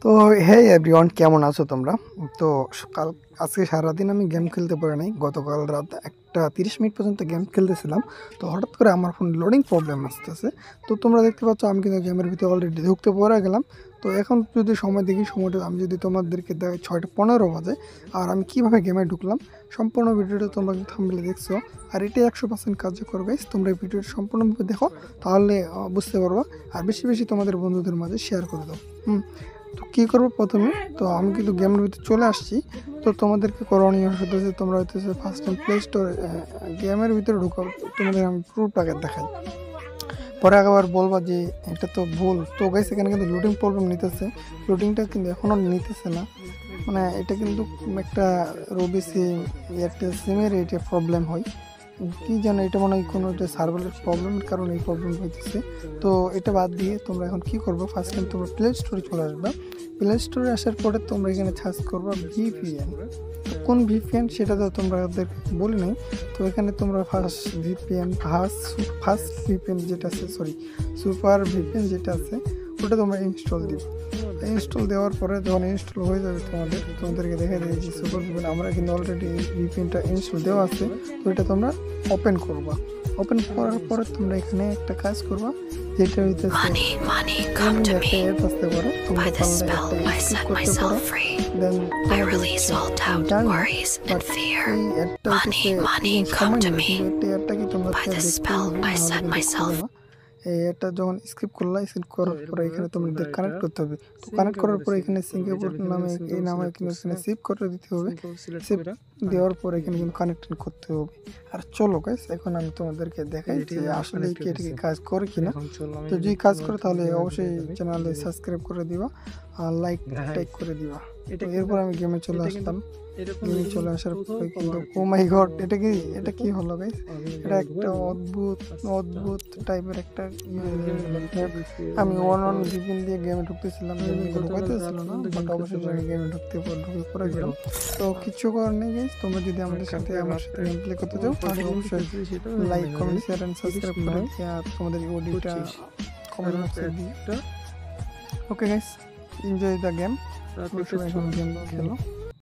তো হে এভরিওয়ান, কেমন আছো তোমরা? তো সকাল আজকে সারাদিন আমি গেম খেলতে পারি নাই। গতকাল রাত 1:30 পর্যন্ত গেম খেলতেছিলাম। তো হঠাৎ করে আমার ফোন লোডিং প্রবলেম আসতেছে। তো তোমরা দেখতে পাচ্ছ আমি কিন্তু গেমের ভিতরে অলরেডি ঢুকতে পড়ে গেলাম। তো এখন যদি সময় দেখি, সময়টা আমি যদি তোমাদেরকে দেখাই 6:15 বাজে, আর আমি কীভাবে গেমে ঢুকলাম সম্পূর্ণ ভিডিওটা তোমরা থাম্বনেলে দেখছো। আর এটাই 100% কার্যকর গাইস। তোমরা এই ভিডিওটা সম্পূর্ণভাবে দেখো, তাহলে বুঝতে পারবা। আর বেশি বেশি তোমাদের বন্ধুদের মাঝে শেয়ার করে দাও। তো কী করবো প্রথমে, তো আমি কিন্তু গেমের ভিতরে চলে আসছি। তো তোমাদেরকে করণীয় হতেছে, তোমরা হইতেছে ফার্স্ট টাইম প্লে স্টোরে গেমের ভিতরে ঢুকাও। তোমাদের আমি প্রুফটাকে দেখাই, পরে আবার বলবা যে এটা তো ভুল। তো গাইস এখানে কিন্তু লোডিং প্রবলেম নিতেছে, লোডিংটা কিন্তু এখনও নিতেছে না। মানে এটা কিন্তু একটা রবি সিম, এয়ারটেল সিমের এটা প্রবলেম হয় কি জানো, এটা মনে হয় কোনো একটা সার্ভারের প্রবলেমের কারণে এই প্রবলেম হইতেছে। তো এটা বাদ দিয়ে তোমরা এখন কি করবো, ফার্স্ট টাইম তোমরা প্লে স্টোরে চলে আসবে। প্লে স্টোরে আসার পরে তোমরা এখানে সার্চ করবা ভিপিএন। কোন ভিপিএন সেটা তো তোমাদেরকে বলি নাই। তো এখানে তোমরা ফার্স্ট ভিপিএন যেটা আছে, সুপার ভিপিএন যেটা আছে ওটা তোমরা ইনস্টল দিবে। ইনস্টল দেওয়ার পরে যখন ইনস্টল হয়ে যাবে তোমাদেরকে দেখা যায় যে সুপার ভিপিএন আমরা কিন্তু অলরেডি ভিপিএনটা ইনস্টল দেওয়া আছে। তো এটা তোমরা ওপেন করবা। ওপেন করার পরে তোমরা এখানে একটা কাজ করবা, যেটা হইতেছে আসতে পারে, তোমরা দেন একটা কি তোমরা এটা যখন স্কিপ করলা, স্কিপ করার পরে এখানে তোমাদের কানেক্ট করতে হবে। তো কানেক্ট করার পরে এখানে সিঙ্গাপুর নামে এই নামে কিন্তু এখানে সেভ করে দিতে হবে। সেভ দেওয়ার পরে এখানে কিন্তু কানেক্ট করতে হবে। আর চলো গাইস, এখন আমি তোমাদেরকে দেখাই যে আসলে কি এটা কি কাজ করে কিনা। তো যদি কাজ করে তাহলে অবশ্যই চ্যানেলে সাবস্ক্রাইব করে দিবা আর লাইক টাইক করে দিবা। এরপর আমি গেমে চলে আসলাম। গেমে চলে আসার পরে কিন্তু ও মাই গড, এটা কি হলো গাইস? এটা একটা অদ্ভুত টাইপের একটা আমি ওয়ান ভিপিএন দিয়ে গেমে ঢুকতেছিলাম, ঢুকাইতেছিল না, বাট অবশ্যই আমি গেমে ঢুকে পড়ে গেলাম। তো কিছু করার নেই গাইস, তোমরা যদি আমার সাথে গেম প্লে করতে চাও তাহলে অবশ্যই like comment share and subscribe করে আর তোমাদের অডিওটা কমেন্ট বক্সে দিয়ে। Okay guys, enjoy the game. এখন গেম খেলো।